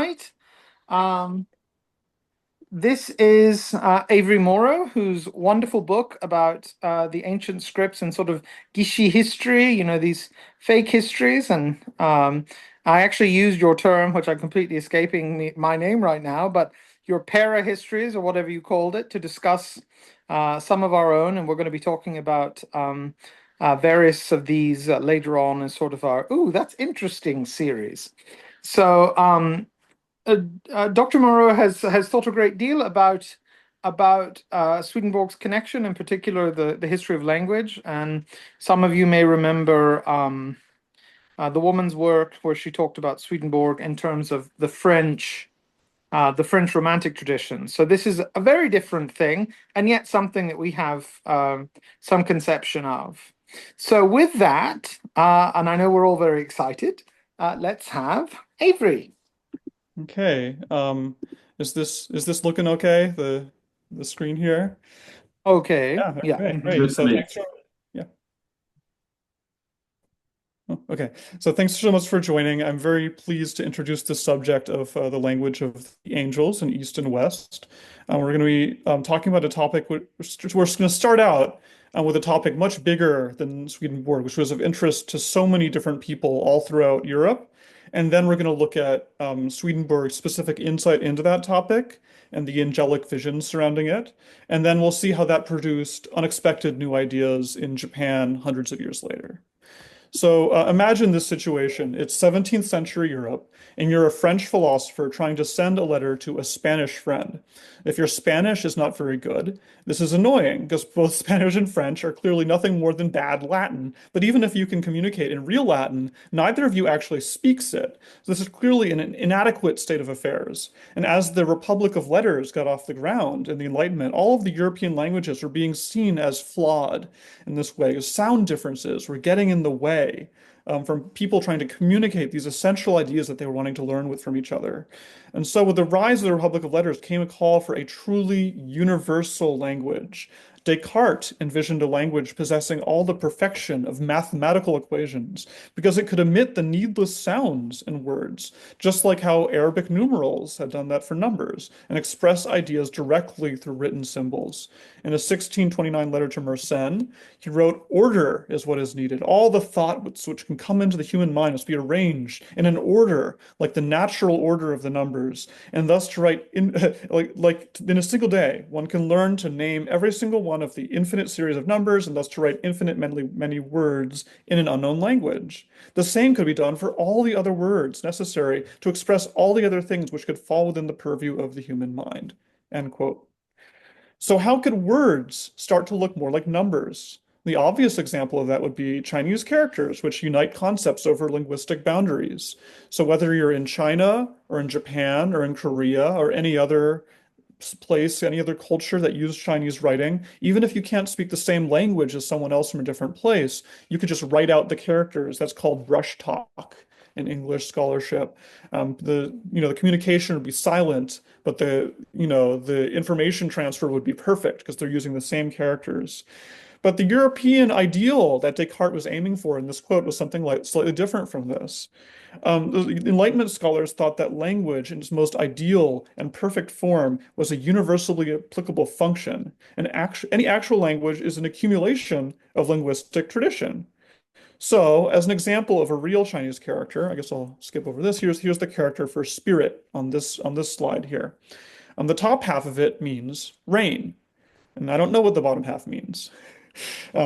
tonight. Um, this is Avery Morrow, whose wonderful book about the ancient scripts and sort of Gishi history, these fake histories. And I actually used your term, which I'm completely escaping my name right now, but your para histories or whatever you called it, to discuss some of our own. And we're going to be talking about various of these later on in sort of our, ooh, that's interesting series. So, Dr. Morrow has thought a great deal about Swedenborg's connection, in particular the history of language. And some of you may remember the woman's work where she talked about Swedenborg in terms of the French Romantic tradition. So this is a very different thing, and yet something that we have some conception of. So with that, and I know we're all very excited, let's have Avery. Okay. Is this looking okay? The screen here? Okay. Yeah, Yeah. okay, Mhm. great. Good to So me. thanks for yeah. Oh, okay. So thanks so much for joining. I'm very pleased to introduce the subject of the language of the angels in East and West. We're going to be talking about a topic we're going to start out with a topic much bigger than Swedenborg, which was of interest to so many different people all throughout Europe. And then we're going to look at Swedenborg's specific insight into that topic and the angelic visions surrounding it. And then we'll see how that produced unexpected new ideas in Japan hundreds of years later. So imagine this situation. It's 17th century Europe, and you're a French philosopher trying to send a letter to a Spanish friend. If your Spanish is not very good, this is annoying because both Spanish and French are clearly nothing more than bad Latin. But even if you can communicate in real Latin, neither of you actually speaks it. So this is clearly an inadequate state of affairs. And as the Republic of Letters got off the ground in the Enlightenment, all of the European languages were being seen as flawed in this way. Sound differences were getting in the way from people trying to communicate these essential ideas that they were wanting to learn with from each other. And so, with the rise of the Republic of Letters came a call for a truly universal language. Descartes envisioned a language possessing all the perfection of mathematical equations because it could emit the needless sounds in words, just like how Arabic numerals had done that for numbers, and express ideas directly through written symbols. In a 1629 letter to Mersenne, he wrote, "Order is what is needed. All the thoughts which can come into the human mind must be arranged in an order, like the natural order of the numbers, and thus to write in like in a single day, one can learn to name every single one of the infinite series of numbers, and thus to write infinite many words in an unknown language. The same could be done for all the other words necessary to express all the other things which could fall within the purview of the human mind." End quote. So how could words start to look more like numbers? The obvious example of that would be Chinese characters, which unite concepts over linguistic boundaries. So whether you're in China or in Japan or in Korea or any other place, any other culture that use Chinese writing, even if you can't speak the same language as someone else from a different place, you could just write out the characters. That's called brush talk in English scholarship. The communication would be silent, but the information transfer would be perfect because they're using the same characters. But the European ideal that Descartes was aiming for in this quote was something like slightly different from this. The Enlightenment scholars thought that language in its most ideal and perfect form was a universally applicable function, and any actual language is an accumulation of linguistic tradition. So, as an example of a real Chinese character, I guess I'll skip over this. Here's the character for spirit on this slide here. The top half of it means rain, and I don't know what the bottom half means.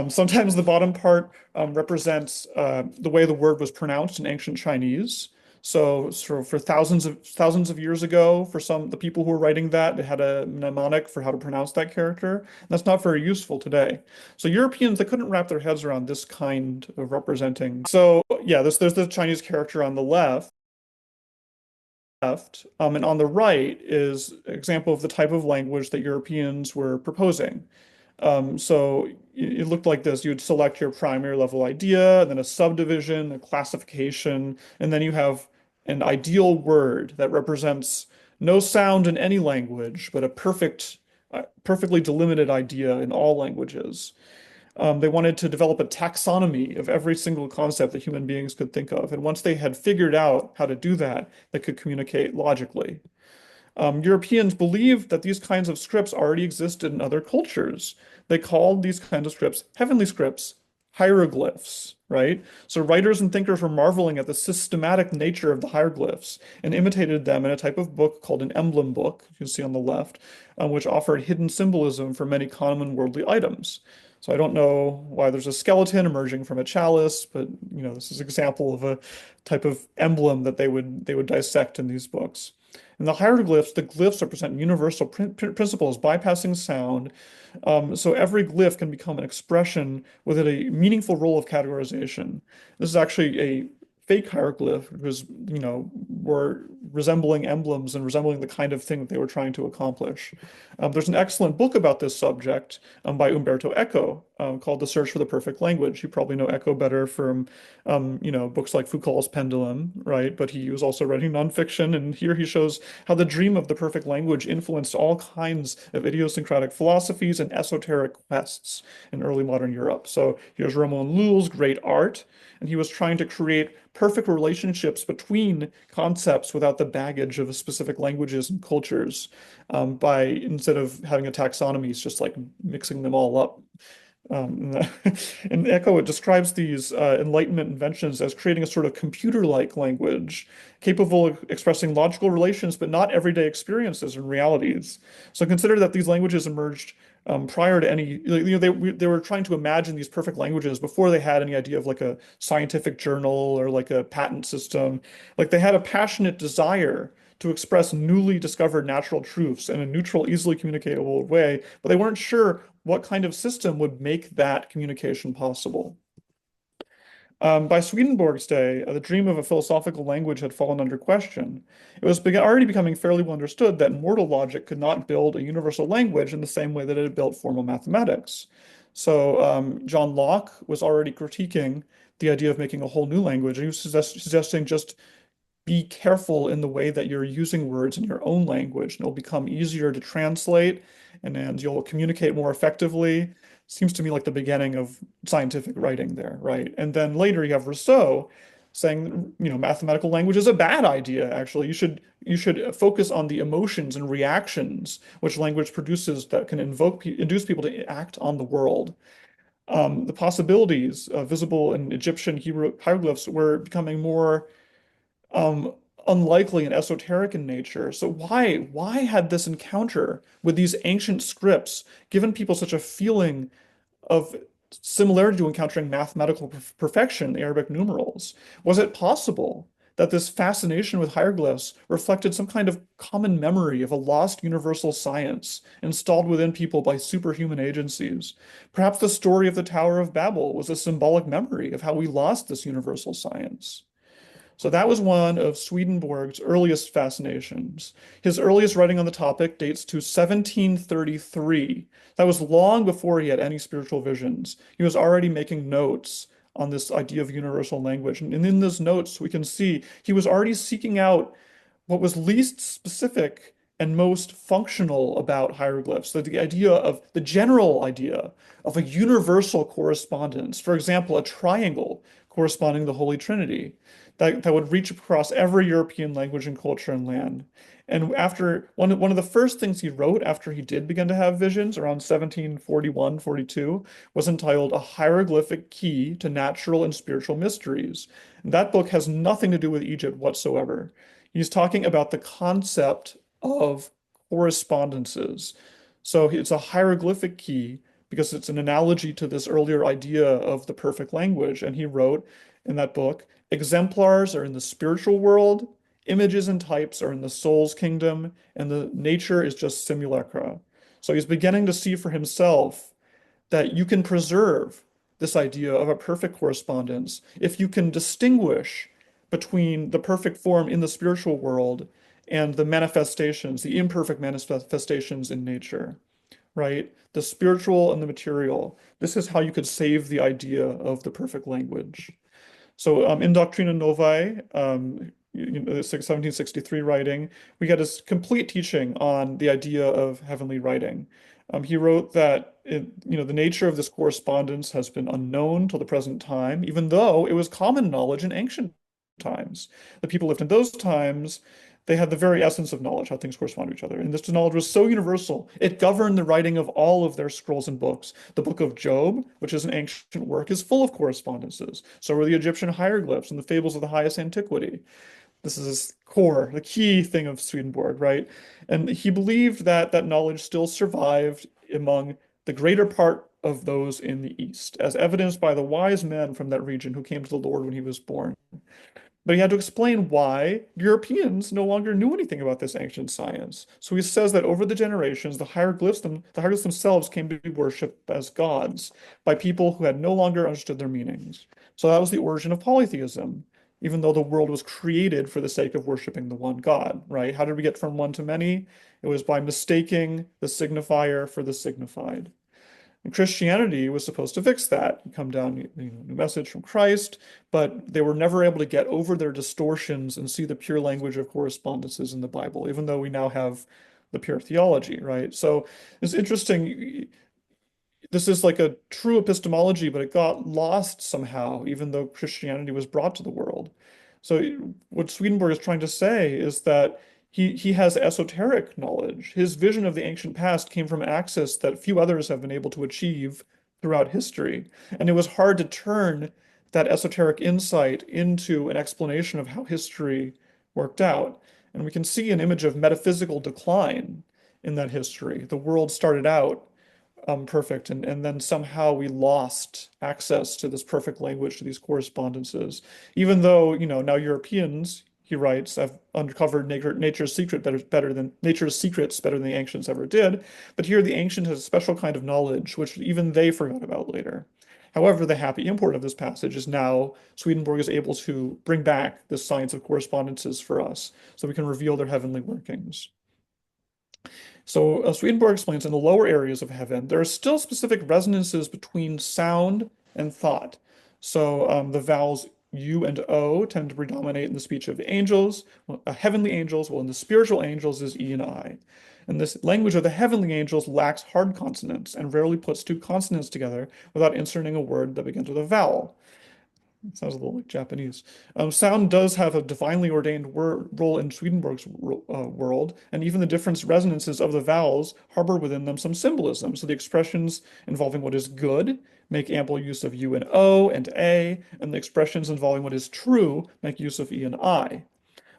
Sometimes the bottom part represents the way the word was pronounced in ancient Chinese. So for thousands of years ago, for the people who were writing that, they had a mnemonic for how to pronounce that character. And that's not very useful today. So Europeans, they couldn't wrap their heads around this kind of representing. So yeah, there's the Chinese character on the left, and on the right is an example of the type of language that Europeans were proposing. So it looked like this. You would select your primary level idea, and then a subdivision, a classification, and then you have an ideal word that represents no sound in any language, but a perfectly delimited idea in all languages. They wanted to develop a taxonomy of every single concept that human beings could think of. And once they had figured out how to do that, they could communicate logically. Europeans believed that these kinds of scripts already existed in other cultures. They called these kinds of scripts heavenly scripts, hieroglyphs, right? So writers and thinkers were marveling at the systematic nature of the hieroglyphs and imitated them in a type of book called an emblem book, you can see on the left, which offered hidden symbolism for many common worldly items. So I don't know why there's a skeleton emerging from a chalice, but this is an example of a type of emblem that they would dissect in these books. In the hieroglyphs, the glyphs represent universal principles bypassing sound. So every glyph can become an expression within a meaningful role of categorization. This is actually a fake hieroglyph because, were resembling emblems and resembling the kind of thing that they were trying to accomplish. There's an excellent book about this subject by Umberto Eco called The Search for the Perfect Language. You probably know Eco better from, books like Foucault's Pendulum, right? But he was also writing nonfiction, and here he shows how the dream of the perfect language influenced all kinds of idiosyncratic philosophies and esoteric quests in early modern Europe. So here's Ramon Lull's great art, and he was trying to create perfect relationships between concepts without the baggage of specific languages and cultures by instead of having a taxonomy, it's just like mixing them all up. In Eco, it describes these Enlightenment inventions as creating a sort of computer-like language, capable of expressing logical relations, but not everyday experiences and realities. So consider that these languages emerged prior to any, they were trying to imagine these perfect languages before they had any idea of like a scientific journal or like a patent system. Like they had a passionate desire to express newly discovered natural truths in a neutral, easily communicable way, but they weren't sure what kind of system would make that communication possible. By Swedenborg's day, the dream of a philosophical language had fallen under question. It was already becoming fairly well understood that mortal logic could not build a universal language in the same way that it had built formal mathematics. So John Locke was already critiquing the idea of making a whole new language. And he was suggesting just be careful in the way that you're using words in your own language, and it'll become easier to translate, and you'll communicate more effectively. Seems to me like the beginning of scientific writing there, right? And then later you have Rousseau saying, mathematical language is a bad idea, actually. You should focus on the emotions and reactions which language produces that can induce people to act on the world. The possibilities visible in Egyptian hieroglyphs were becoming more um, unlikely and esoteric in nature. So why had this encounter with these ancient scripts given people such a feeling of similarity to encountering mathematical perfection, the Arabic numerals? Was it possible that this fascination with hieroglyphs reflected some kind of common memory of a lost universal science installed within people by superhuman agencies? Perhaps the story of the Tower of Babel was a symbolic memory of how we lost this universal science. So that was one of Swedenborg's earliest fascinations. His earliest writing on the topic dates to 1733. That was long before he had any spiritual visions. He was already making notes on this idea of universal language. And in those notes, we can see he was already seeking out what was least specific and most functional about hieroglyphs. So the general idea of a universal correspondence, for example, a triangle corresponding to the Holy Trinity that would reach across every European language and culture and land. And after one of the first things he wrote after he did begin to have visions around 1741, 42 was entitled A Hieroglyphic Key to Natural and Spiritual Mysteries. And that book has nothing to do with Egypt whatsoever. He's talking about the concept of correspondences. So it's a hieroglyphic key because it's an analogy to this earlier idea of the perfect language. And he wrote in that book, exemplars are in the spiritual world, images and types are in the soul's kingdom, and the nature is just simulacra. So he's beginning to see for himself that you can preserve this idea of a perfect correspondence if you can distinguish between the perfect form in the spiritual world and the manifestations, the imperfect manifestations in nature, right? The spiritual and the material. This is how you could save the idea of the perfect language. So in Doctrina Novae, the 1763 writing, we get a complete teaching on the idea of heavenly writing. He wrote that the nature of this correspondence has been unknown till the present time, even though it was common knowledge in ancient times. The people lived in those times, they had the very essence of knowledge, how things correspond to each other. And this knowledge was so universal, it governed the writing of all of their scrolls and books. The Book of Job, which is an ancient work, is full of correspondences. So were the Egyptian hieroglyphs and the fables of the highest antiquity. This is his core, the key thing of Swedenborg, right? And he believed that that knowledge still survived among the greater part of those in the East, as evidenced by the wise men from that region who came to the Lord when he was born. But he had to explain why Europeans no longer knew anything about this ancient science. So he says that over the generations, the hieroglyphs themselves came to be worshipped as gods by people who had no longer understood their meanings. So that was the origin of polytheism, even though the world was created for the sake of worshiping the one God, right? How did we get from one to many? It was by mistaking the signifier for the signified. And Christianity was supposed to fix that. You come down, new message from Christ, but they were never able to get over their distortions and see the pure language of correspondences in the Bible, even though we now have the pure theology, right? So it's interesting. This is like a true epistemology, but it got lost somehow, even though Christianity was brought to the world. So what Swedenborg is trying to say is that he has esoteric knowledge. His vision of the ancient past came from access that few others have been able to achieve throughout history. And it was hard to turn that esoteric insight into an explanation of how history worked out. And we can see an image of metaphysical decline in that history. The world started out perfect. And then somehow we lost access to this perfect language, to these correspondences. Even though, now Europeans, he writes, have uncovered nature's nature's secrets better than the ancients ever did. But here the ancient has a special kind of knowledge, which even they forgot about later. However, the happy import of this passage is now Swedenborg is able to bring back this science of correspondences for us so we can reveal their heavenly workings. So Swedenborg explains in the lower areas of heaven, there are still specific resonances between sound and thought. So the vowels U and O tend to predominate in the speech of the angels, heavenly angels, while in the spiritual angels is E and I. And this language of the heavenly angels lacks hard consonants and rarely puts two consonants together without inserting a word that begins with a vowel. It sounds a little like Japanese. Sound does have a divinely ordained role in Swedenborg's world, and even the different resonances of the vowels harbor within them some symbolism. So the expressions involving what is good make ample use of U and O and A, and the expressions involving what is true make use of E and I.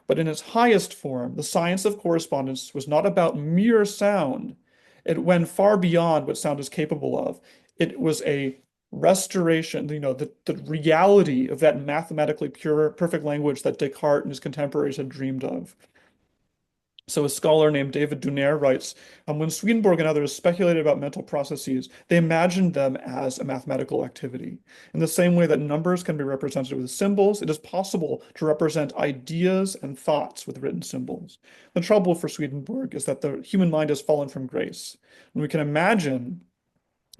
But in its highest form, the science of correspondence was not about mere sound. It went far beyond what sound is capable of. It was a restoration, the reality of that mathematically pure, perfect language that Descartes and his contemporaries had dreamed of. So a scholar named David Dunaire writes, when Swedenborg and others speculated about mental processes, they imagined them as a mathematical activity. In the same way that numbers can be represented with symbols, it is possible to represent ideas and thoughts with written symbols. The trouble for Swedenborg is that the human mind has fallen from grace. And we can imagine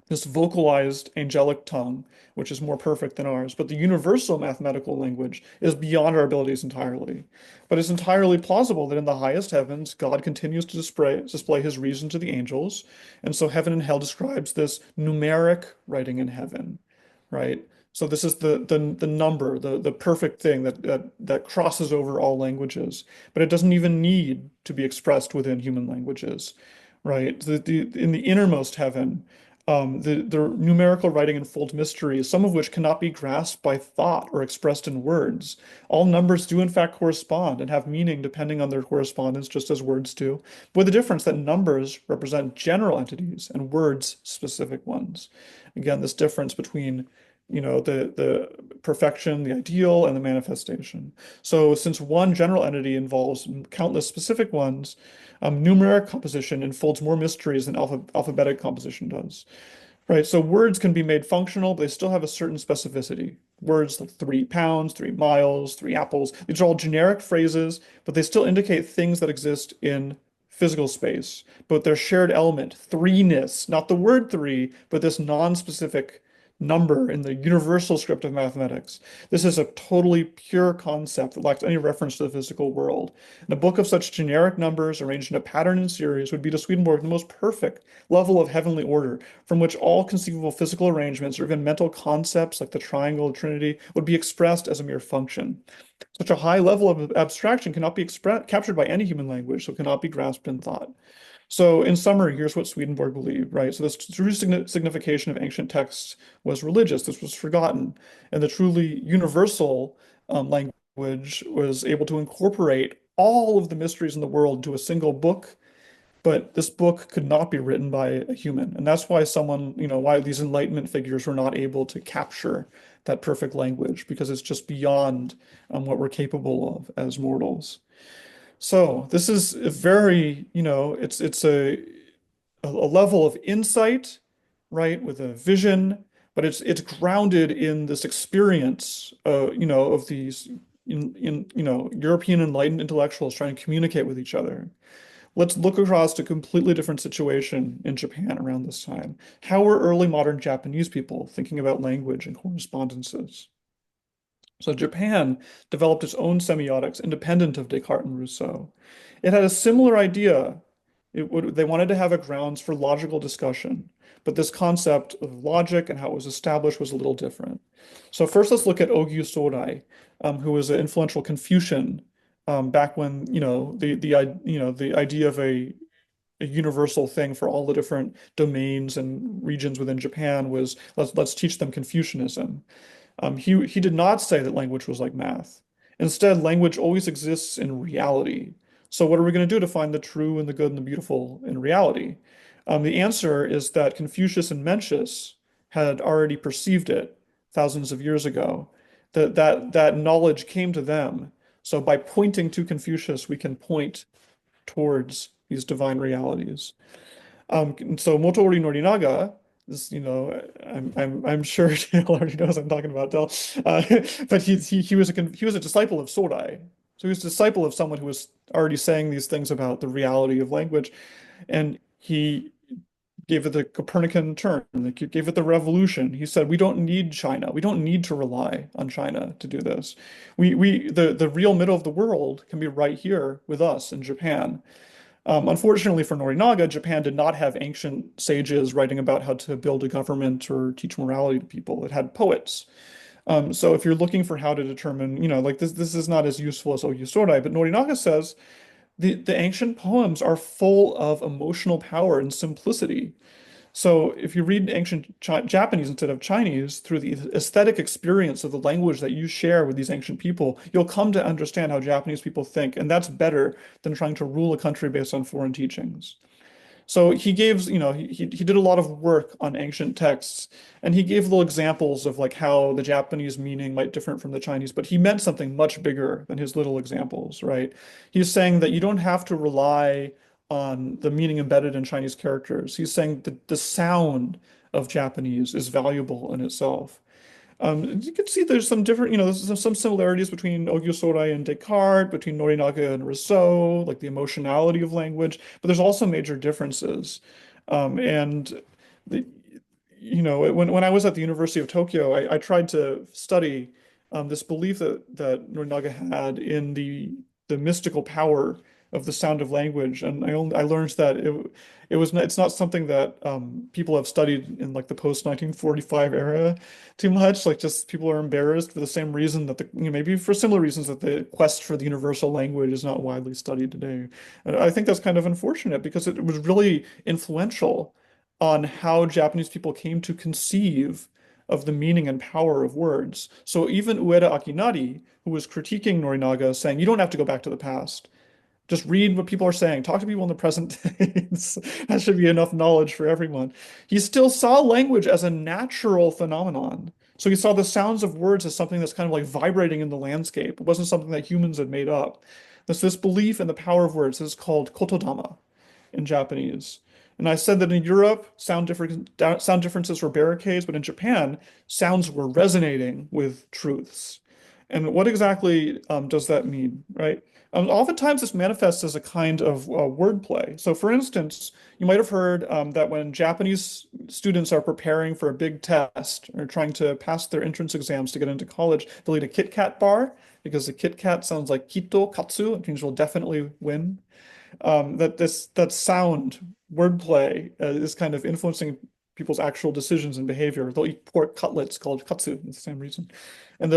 this vocalized angelic tongue, which is more perfect than ours, but the universal mathematical language is beyond our abilities entirely. But it's entirely plausible that in the highest heavens, God continues to display his reason to the angels. And so heaven and hell describes this numeric writing in heaven, right? So this is the number, the perfect thing that crosses over all languages, but it doesn't even need to be expressed within human languages, right? In the innermost heaven, the numerical writing unfolds mysteries, some of which cannot be grasped by thought or expressed in words. All numbers do in fact correspond and have meaning depending on their correspondence, just as words do, with the difference that numbers represent general entities and words specific ones. Again, this difference between the perfection, the ideal, and the manifestation. So since one general entity involves countless specific ones, numeric composition unfolds more mysteries than alphabetic composition does. Right, so words can be made functional, but they still have a certain specificity. Words like 3 pounds, 3 miles, 3 apples, these are all generic phrases, but they still indicate things that exist in physical space. But their shared element, threeness, not the word three, but this non-specific number in the universal script of mathematics. This is a totally pure concept that lacks any reference to the physical world. And a book of such generic numbers arranged in a pattern and series would be to Swedenborg the most perfect level of heavenly order, from which all conceivable physical arrangements or even mental concepts like the triangle or trinity would be expressed as a mere function. Such a high level of abstraction cannot be captured by any human language, so cannot be grasped in thought. So, in summary, here's what Swedenborg believed, right? So, the true signification of ancient texts was religious. This was forgotten. And the truly universal language was able to incorporate all of the mysteries in the world into a single book. But this book could not be written by a human. And that's why why these Enlightenment figures were not able to capture that perfect language, because it's just beyond what we're capable of as mortals. So this is a very, it's a level of insight, right, with a vision, but it's grounded in this experience, of these European enlightened intellectuals trying to communicate with each other. Let's look across a completely different situation in Japan around this time. How were early modern Japanese people thinking about language and correspondences? So Japan developed its own semiotics independent of Descartes and Rousseau. It had a similar idea. They wanted to have a grounds for logical discussion, but this concept of logic and how it was established was a little different. So first, let's look at Ogyu Sodai, who was an influential Confucian back when the idea of a universal thing for all the different domains and regions within Japan was let's teach them Confucianism. He did not say that language was like math. Instead, language always exists in reality. So what are we going to do to find the true and the good and the beautiful in reality? The answer is that Confucius and Mencius had already perceived it thousands of years ago. That knowledge came to them. So by pointing to Confucius, we can point towards these divine realities. So Motoori Norinaga, this, I'm sure Dale already knows I'm talking about Dale, but he was a disciple of Sodai. So he was a disciple of someone who was already saying these things about the reality of language, and he gave it the Copernican turn, he gave it the revolution. He said, we don't need China. We don't need to rely on China to do this. The real middle of the world can be right here with us in Japan. Unfortunately for Norinaga, Japan did not have ancient sages writing about how to build a government or teach morality to people. It had poets. So if you're looking for how to determine, like this is not as useful as Oyu Sodai, but Norinaga says the ancient poems are full of emotional power and simplicity. So if you read ancient Japanese instead of Chinese through the aesthetic experience of the language that you share with these ancient people, you'll come to understand how Japanese people think, and that's better than trying to rule a country based on foreign teachings. So he gave, he did a lot of work on ancient texts, and he gave little examples of like how the Japanese meaning might differ from the Chinese, but he meant something much bigger than his little examples, right? He's saying that you don't have to rely on the meaning embedded in Chinese characters. He's saying that the sound of Japanese is valuable in itself. You can see there's some different, there's some similarities between Ogyusorai and Descartes, between Norinaga and Rousseau, like the emotionality of language, but there's also major differences. And the, when I was at the University of Tokyo, I tried to study this belief that Norinaga had in the mystical power of the sound of language, and I learned that it's not something that people have studied in like the post 1945 era too much. Like just people are embarrassed for the same reason that maybe for similar reasons that the quest for the universal language is not widely studied today. And I think that's kind of unfortunate because it was really influential on how Japanese people came to conceive of the meaning and power of words. So even Ueda Akinari, who was critiquing Norinaga, saying, you don't have to go back to the past. Just read what people are saying. Talk to people in the present days. That should be enough knowledge for everyone. He still saw language as a natural phenomenon. So he saw the sounds of words as something that's kind of like vibrating in the landscape. It wasn't something that humans had made up. There's this belief in the power of words. This is called kotodama in Japanese. And I said that in Europe, sound differences were barricades, but in Japan, sounds were resonating with truths. And what exactly does that mean, right? Oftentimes, this manifests as a kind of wordplay. So, for instance, you might have heard that when Japanese students are preparing for a big test or trying to pass their entrance exams to get into college, they'll eat a Kit Kat bar because the Kit Kat sounds like Kito Katsu, it means we'll definitely win. That sound wordplay is kind of influencing people's actual decisions and behavior. They'll eat pork cutlets called katsu, for the same reason. And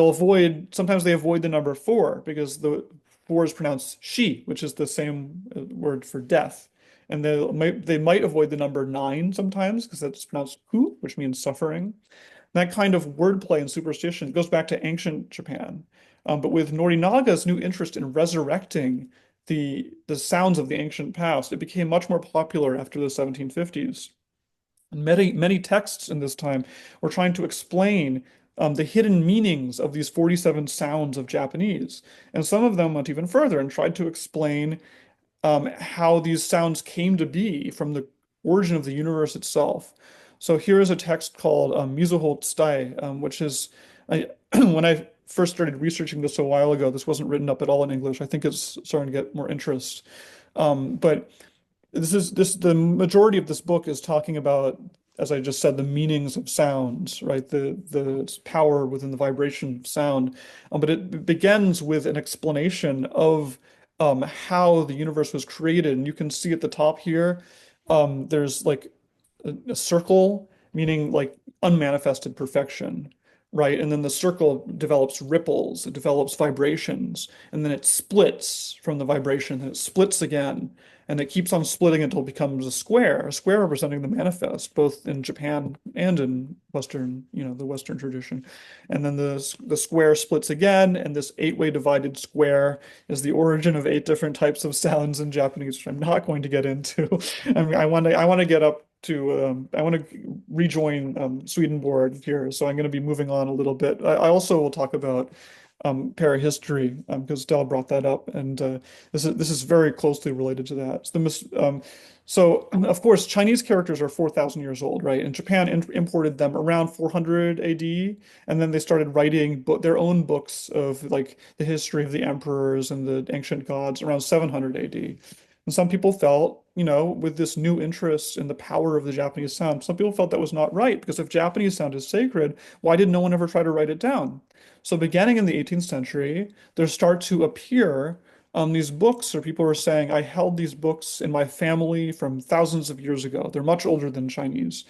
sometimes they avoid the number four because the four is pronounced she, which is the same word for death. And they might avoid the number nine sometimes because that's pronounced ku, which means suffering. That kind of wordplay and superstition goes back to ancient Japan. But with Norinaga's new interest in resurrecting the sounds of the ancient past, it became much more popular after the 1750s. And many texts in this time were trying to explain the hidden meanings of these 47 sounds of Japanese. And some of them went even further and tried to explain how these sounds came to be from the origin of the universe itself. So here is a text called Mizuho Tsutai, which is, when I first started researching this a while ago, this wasn't written up at all in English. I think it's starting to get more interest. But the majority of this book is talking about, as I just said, the meanings of sounds, right? The power within the vibration of sound. But it begins with an explanation of how the universe was created. And you can see at the top here, there's like a circle, meaning like unmanifested perfection, right? And then the circle develops ripples, it develops vibrations, and then it splits from the vibration, and it splits again, and it keeps on splitting until it becomes a square representing the manifest, both in Japan and in Western, the Western tradition. And then the square splits again, and this eight-way divided square is the origin of eight different types of sounds in Japanese, which I'm not going to get into. I mean, I want to get up to I want to rejoin Swedenborg here, so I'm going to be moving on a little bit. I also will talk about parahistory because Dell brought that up, and this is very closely related to that. So of course, Chinese characters are 4,000 years old, right? And Japan imported them around 400 AD, and then they started writing their own books of like the history of the emperors and the ancient gods around 700 AD. And some people felt, with this new interest in the power of the Japanese sound, some people felt that was not right because if Japanese sound is sacred, why did no one ever try to write it down? So beginning in the 18th century, there start to appear these books, or people were saying, I held these books in my family from thousands of years ago. They're much older than Chinese.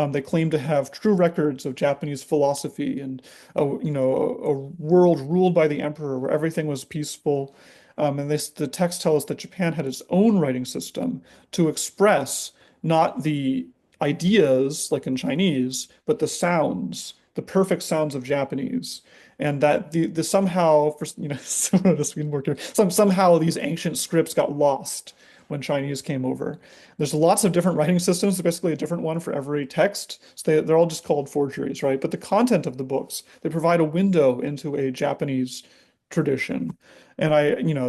They claim to have true records of Japanese philosophy and a world ruled by the emperor where everything was peaceful. And the text tell us that Japan had its own writing system to express not the ideas like in Chinese, but the sounds, the perfect sounds of Japanese. And that the somehow, for, similar to Swedenborg here, somehow these ancient scripts got lost when Chinese came over. There's lots of different writing systems, basically a different one for every text. So they're all just called forgeries, right? But the content of the books, they provide a window into a Japanese tradition. And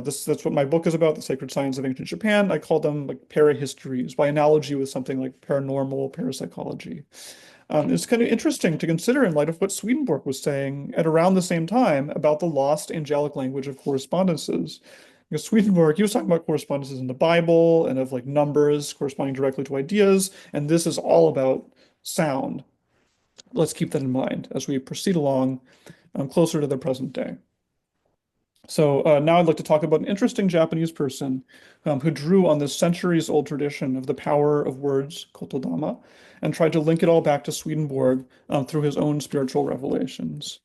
that's what my book is about, the sacred science of ancient Japan. I call them like parahistories by analogy with something like paranormal parapsychology. It's kind of interesting to consider in light of what Swedenborg was saying at around the same time about the lost angelic language of correspondences. Because Swedenborg, he was talking about correspondences in the Bible and of like numbers corresponding directly to ideas, and this is all about sound. Let's keep that in mind as we proceed along closer to the present day. So now I'd like to talk about an interesting Japanese person who drew on this centuries-old tradition of the power of words, kotodama, and tried to link it all back to Swedenborg through his own spiritual revelations.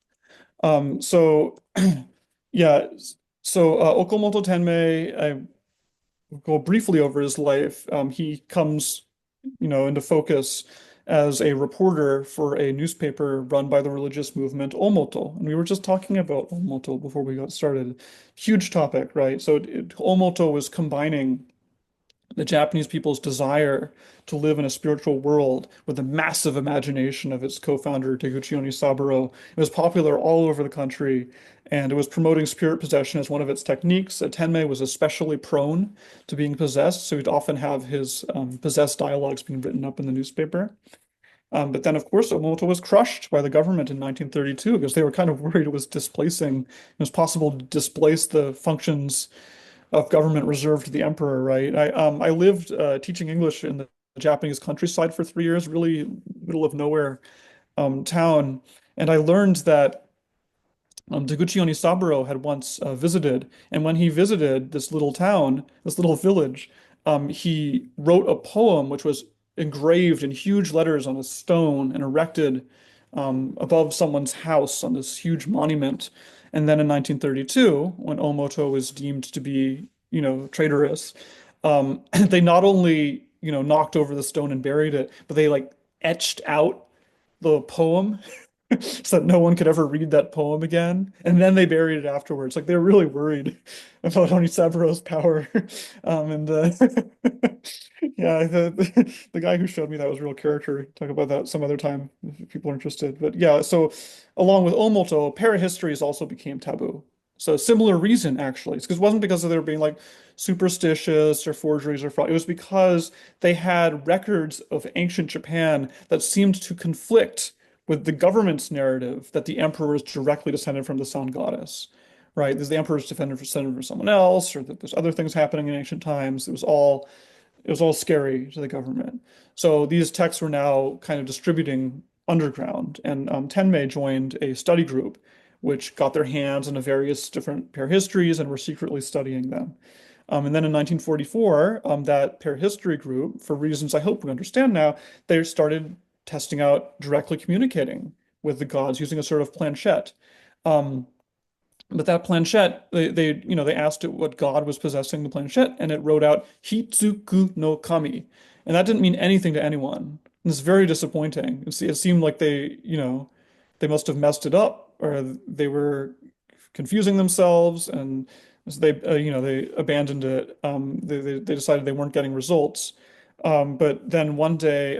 So, yeah, so Okamoto Tenmei, I go briefly over his life. He comes, into focus as a reporter for a newspaper run by the religious movement Omoto. And we were just talking about Omoto before we got started. Huge topic, right? So Omoto was combining the Japanese people's desire to live in a spiritual world with the massive imagination of its co-founder, Taguchi Onisaburo. It was popular all over the country, and it was promoting spirit possession as one of its techniques. Tenmei was especially prone to being possessed, so he'd often have his possessed dialogues being written up in the newspaper. But then, of course, Omoto was crushed by the government in 1932 because they were kind of worried it was possible to displace the functions of government reserved to the emperor, right? I lived teaching English in the Japanese countryside for 3 years, really middle of nowhere town, and I learned that Taguchi Onisaburo had once visited, and when he visited this little town, this little village, he wrote a poem which was engraved in huge letters on a stone and erected above someone's house on this huge monument. And then in 1932, when Omoto was deemed to be, traitorous, they not only, knocked over the stone and buried it, but they like etched out the poem so that no one could ever read that poem again. And then they buried it afterwards. Like they were really worried about Onisaburo's power. And yeah, the guy who showed me that was a real character. Talk about that some other time if people are interested. But yeah, so along with Omoto, parahistories also became taboo. So similar reason actually. It's because it wasn't because of there being like superstitious or forgeries or fraud. It was because they had records of ancient Japan that seemed to conflict with the government's narrative that the emperor was directly descended from the sun goddess, right? There's the emperor's descended from someone else, or that there's other things happening in ancient times. It was all scary to the government. So these texts were now kind of distributing underground, and Tenmei joined a study group, which got their hands on various different pair histories and were secretly studying them. And then in 1944, that pair history group, for reasons I hope we understand now, they started testing out directly communicating with the gods using a sort of planchette. Um, but that planchette, they asked it what god was possessing the planchette, and it wrote out Hitsuku no Kami, and that didn't mean anything to anyone. And it's very disappointing. It seemed like they must have messed it up, or they were confusing themselves, and so they abandoned it. They decided they weren't getting results. But then one day,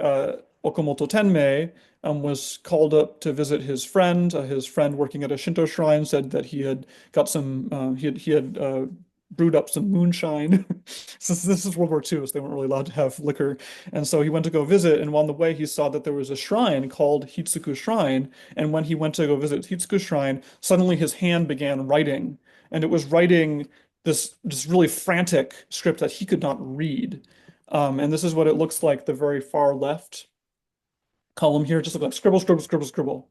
Okamoto Tenmei was called up to visit his friend. His friend working at a Shinto shrine said that he had got some, he had brewed up some moonshine. Since this is World War II, so they weren't really allowed to have liquor. And so he went to go visit, and on the way he saw that there was a shrine called Hitsuku Shrine. And when he went to go visit Hitsuku Shrine, suddenly his hand began writing, and it was writing this really frantic script that he could not read. And this is what it looks like, the very far left column here, just like scribble, scribble, scribble, scribble.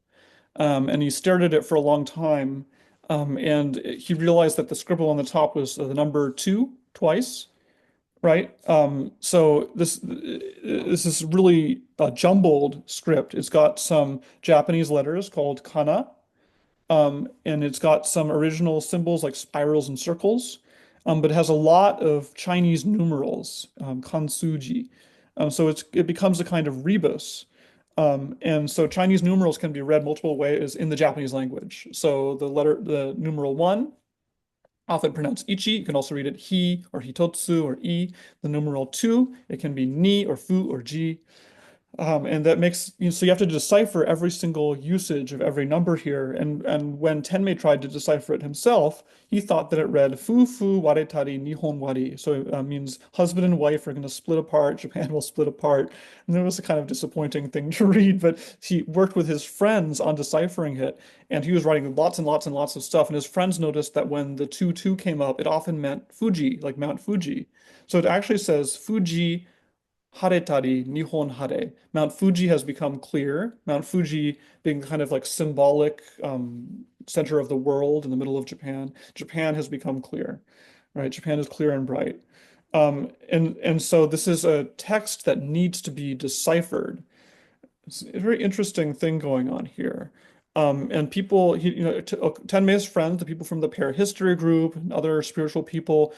And he stared at it for a long time. And he realized that the scribble on the top was the number two twice, right? So this is really a jumbled script. It's got some Japanese letters called kana, and it's got some original symbols like spirals and circles, but it has a lot of Chinese numerals, kansuji. So it becomes a kind of rebus. And so Chinese numerals can be read multiple ways in the Japanese language. So the numeral one, often pronounced ichi, you can also read it hi or hitotsu or I. The numeral two, it can be ni or fu or ji. And that makes so you have to decipher every single usage of every number here. And when Tenmei tried to decipher it himself, he thought that it read fu fu waretari nihon wari. So it means husband and wife are going to split apart. Japan will split apart. And it was a kind of disappointing thing to read. But he worked with his friends on deciphering it, and he was writing lots and lots and lots of stuff. And his friends noticed that when the two came up, it often meant Fuji, like Mount Fuji. So it actually says Fuji Haretari Nihon Hare. Mount Fuji has become clear. Mount Fuji being kind of like symbolic center of the world in the middle of Japan. Japan has become clear, right? Japan is clear and bright. And so this is a text that needs to be deciphered. It's a very interesting thing going on here. And people, Tenmei's friends, the people from the Parahistory group and other spiritual people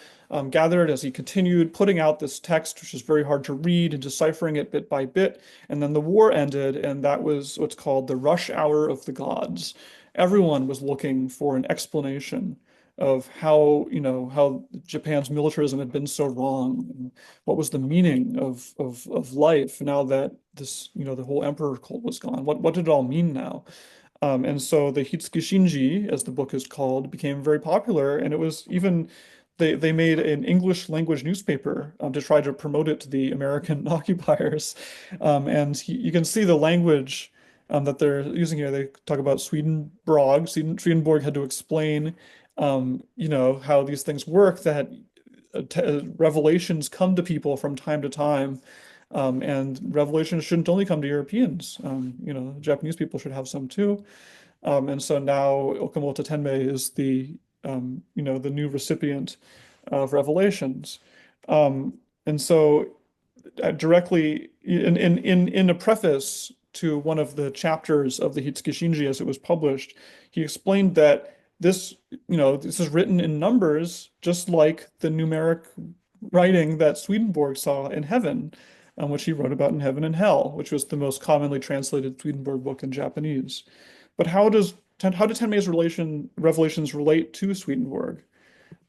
gathered as he continued putting out this text, which is very hard to read and deciphering it bit by bit. And then the war ended, and that was what's called the rush hour of the gods. Everyone was looking for an explanation of how Japan's militarism had been so wrong, and what was the meaning of life now that the whole emperor cult was gone. What did it all mean now? And so the Hitsuki Shinji, as the book is called, became very popular, and it was even they made an English language newspaper to try to promote it to the American occupiers. And you can see the language that they're using here. They talk about Swedenborg had to explain, how these things work, that revelations come to people from time to time. And revelations shouldn't only come to Europeans. Japanese people should have some too. And so now Okamoto Tenmei is the new recipient of revelations. And so directly in a preface to one of the chapters of the Hitsuki Shinji as it was published, he explained that this is written in numbers, just like the numeric writing that Swedenborg saw in Heaven, which he wrote about in Heaven and Hell, which was the most commonly translated Swedenborg book in Japanese. But how do Tenmei's revelations relate to Swedenborg?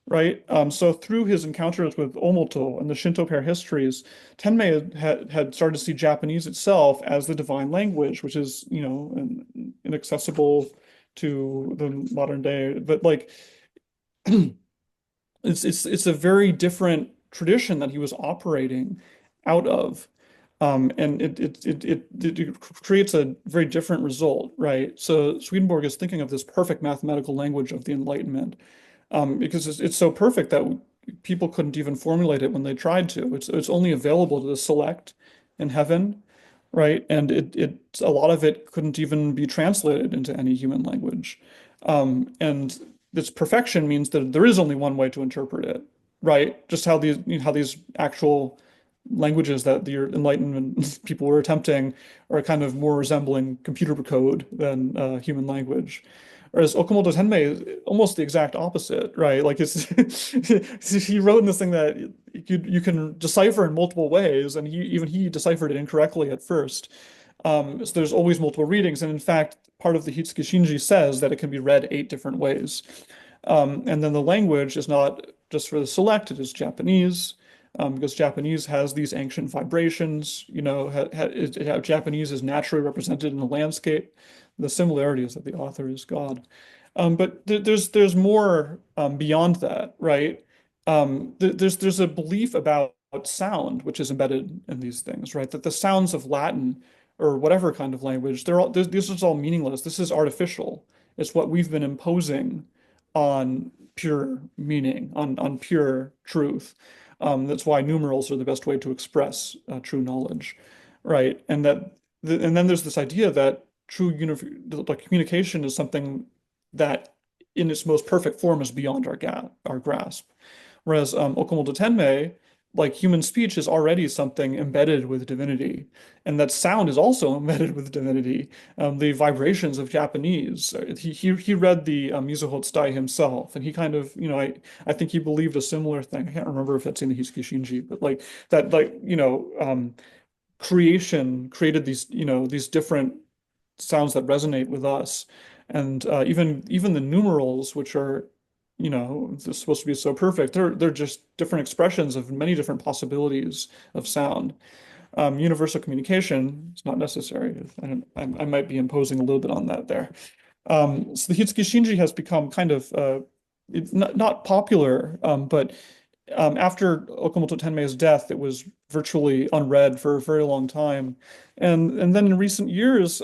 Right. So through his encounters with Omoto and the Shinto pair histories, Tenmei had started to see Japanese itself as the divine language, which is, inaccessible to the modern day. But like, it's a very different tradition that he was operating out of. And it creates a very different result, right? So Swedenborg is thinking of this perfect mathematical language of the Enlightenment, because it's so perfect that people couldn't even formulate it when they tried to. It's only available to the select in heaven, right? And a lot of it couldn't even be translated into any human language. And this perfection means that there is only one way to interpret it, right? Just how these actual languages that the Enlightenment people were attempting are kind of more resembling computer code than human language. Whereas Okamoto Tenmei is almost the exact opposite, right? Like he wrote in this thing that you can decipher in multiple ways, and he deciphered it incorrectly at first. So there's always multiple readings, and in fact, part of the Hitsuki Shinji says that it can be read 8 different ways. And then the language is not just for the select, it is Japanese, because Japanese has these ancient vibrations, Japanese is naturally represented in the landscape. The similarity is that the author is God. But there's more beyond that, right? There's a belief about sound, which is embedded in these things, right? That the sounds of Latin or whatever kind of language, this is all meaningless. This is artificial. It's what we've been imposing on pure meaning, on pure truth. That's why numerals are the best way to express true knowledge, right? And then there's this idea that like communication is something that, in its most perfect form, is beyond our grasp. Whereas Okamoto Tenmei, like human speech, is already something embedded with divinity, and that sound is also embedded with divinity. The vibrations of Japanese. He read the Mizuho Tsutai himself, and he kind of, I think he believed a similar thing. I can't remember if that's in the Hitsuki Shinji, but like that, creation created these different sounds that resonate with us, and even the numerals, which are they're supposed to be so perfect, they're just different expressions of many different possibilities of sound. Universal communication is not necessary. I might be imposing a little bit on that there. So the Hitsuki Shinji has become kind of it's not popular, but after Okamoto Tenmei's death, it was virtually unread for a very long time. And then in recent years,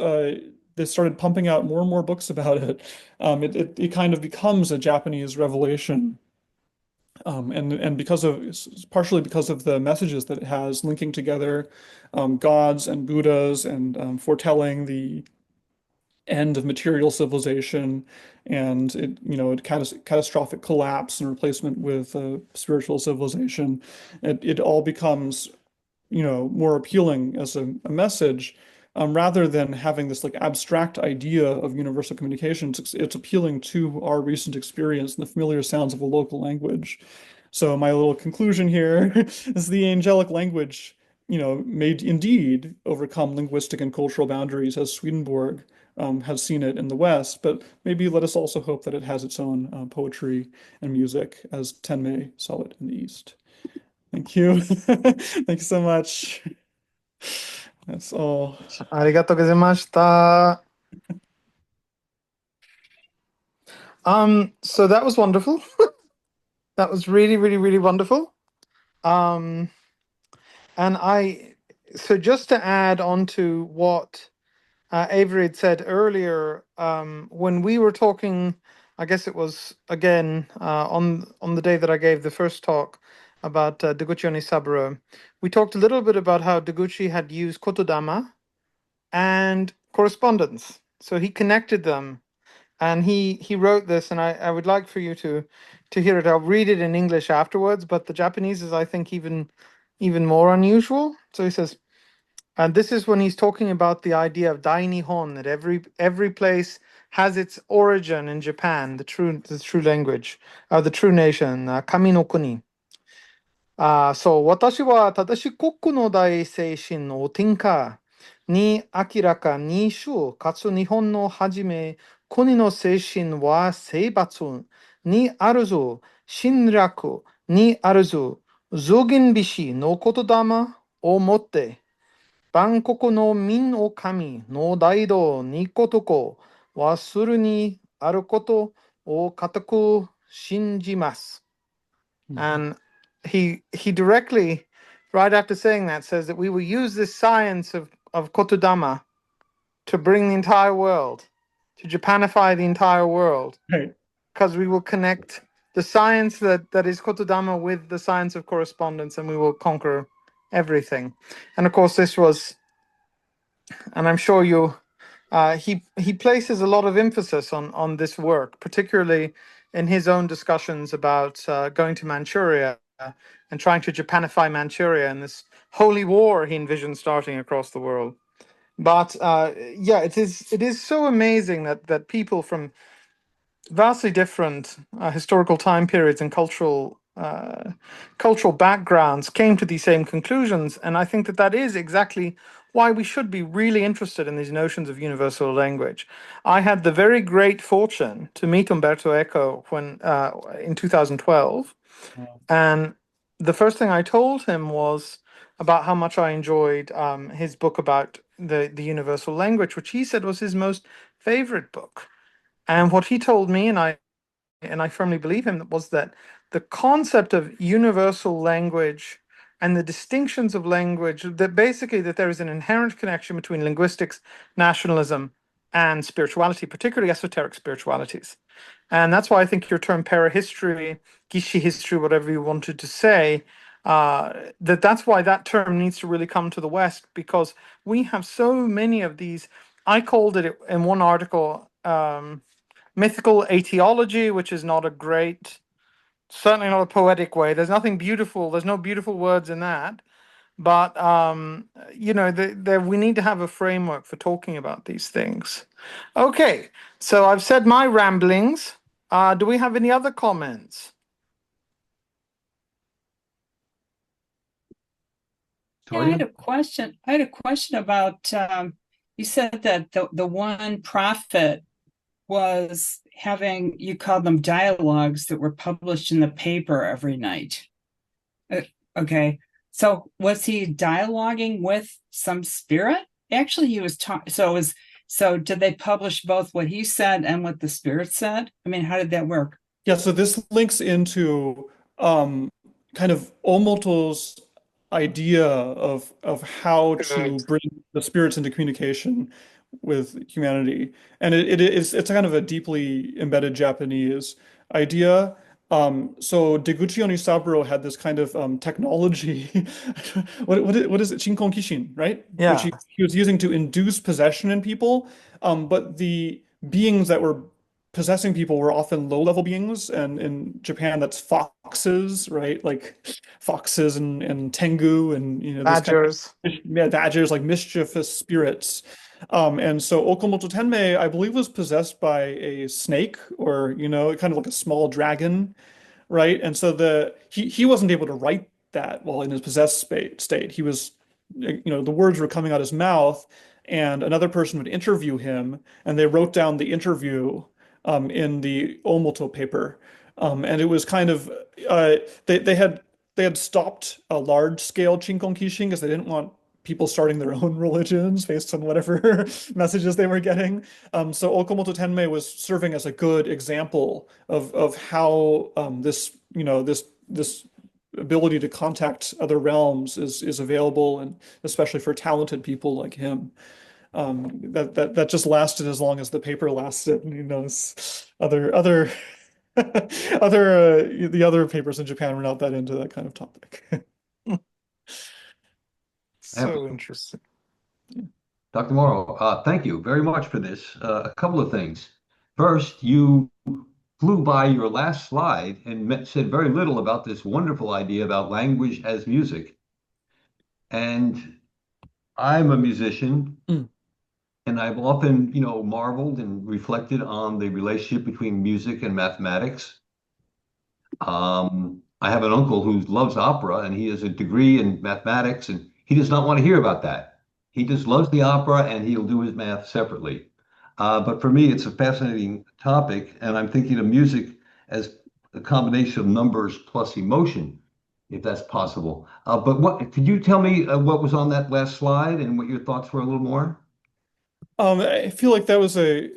they started pumping out more and more books about it. It kind of becomes a Japanese revelation. And partially because of the messages that it has, linking together gods and Buddhas, and foretelling the end of material civilization, and catastrophic collapse and replacement with spiritual civilization. It all becomes more appealing as a message, rather than having this like abstract idea of universal communication. It's appealing to our recent experience and the familiar sounds of a local language. So my little conclusion here is the angelic language, may indeed overcome linguistic and cultural boundaries as Swedenborg has seen it in the West, but maybe let us also hope that it has its own poetry and music as Tenmei saw it in the East. Thank you. Thank you so much. That's all. ありがとうございました。So that was wonderful. That was really, really, really wonderful. Um, and so just to add on to what Avery had said earlier, when we were talking, I guess it was again on the day that I gave the first talk about Deguchi Onisaburo, we talked a little bit about how Deguchi had used kotodama and correspondence. So he connected them, and he wrote this, and I would like for you to hear it. I'll read it in English afterwards, but the Japanese is, I think, even more unusual. So he says. And this is when he's talking about the idea of Dainihon, that every place has its origin in Japan, the true language, the true nation, Kami no Kuni. 私は正し国の大精神の天下に明らかにしゅかつ日本のはじめ、国の精神は生活にあるぞ、侵略にあるぞ、増減美しの言霊をもって、万国の民を神の大道にことこはするにあることを固く信じます。And he directly, right after saying that, says that we will use this science of Kotodama to bring the entire world, to Japanify the entire world, Right. because we will connect the science that is Kotodama with the science of correspondence, and we will conquer everything. And of course, this was, and I'm sure he places a lot of emphasis on this work, particularly in his own discussions about going to Manchuria and trying to Japanify Manchuria and this holy war he envisioned starting across the world. But yeah, it is so amazing that people from vastly different historical time periods and cultural backgrounds came to these same conclusions, and I think that is exactly why we should be really interested in these notions of universal language. I had the very great fortune to meet Umberto Eco when in 2012, Wow. and the first thing I told him was about how much I enjoyed his book about the universal language, which he said was his most favorite book. And what he told me, and I firmly believe him, was that the concept of universal language and the distinctions of language, that basically that there is an inherent connection between linguistics, nationalism, and spirituality, particularly esoteric spiritualities. And that's why I think your term parahistory, Gishi history, whatever you wanted to say, that's why that term needs to really come to the West, because we have so many of these. I called it in one article mythical etiology, which is not a great, certainly not a poetic way. There's nothing beautiful. There's no beautiful words in that. But we need to have a framework for talking about these things. Okay, so I've said my ramblings. Do we have any other comments? Yeah, I had a question. I had a question about you said that the one prophet was having, you called them dialogues that were published in the paper every night. Okay. So was he dialoguing with some spirit? Actually, he was talking. So did they publish both what he said and what the spirit said? I mean, how did that work? Yeah, so this links into kind of Omoto's idea of how to Good. bring the spirits into communication with humanity. And it's kind of a deeply embedded Japanese idea. So Deguchi Onisaburo had this kind of technology. What is it? Shinkon Kishin, right? Which Yeah. he was using to induce possession in people. But the beings that were possessing people were often low-level beings, and in Japan, that's foxes, right? Like foxes and tengu, and this kind Badgers. of yeah, badgers, like mischievous spirits. And so Okamoto Tenmei, I believe, was possessed by a snake, or kind of like a small dragon, right? And so he wasn't able to write that while in his possessed state. He was, the words were coming out his mouth, and another person would interview him, and they wrote down the interview in the Omoto paper. And it was kind of uh, they had stopped a large scale Chinkonkishin because they didn't want people starting their own religions based on whatever messages they were getting. So Okamoto Tenmei was serving as a good example of how this, this ability to contact other realms is available, and especially for talented people like him. That just lasted as long as the paper lasted. And, other the other papers in Japan were not that into that kind of topic. So interesting. Dr. Morrow, thank you very much for this. A couple of things. First, you flew by your last slide and said very little about this wonderful idea about language as music. And I'm a musician, and I've often, marveled and reflected on the relationship between music and mathematics. I have an uncle who loves opera, and he has a degree in mathematics, and he does not want to hear about that. He just loves the opera, and he'll do his math separately. But for me, it's a fascinating topic, and I'm thinking of music as a combination of numbers plus emotion, if that's possible. But could you tell me what was on that last slide and what your thoughts were a little more? I feel like that was a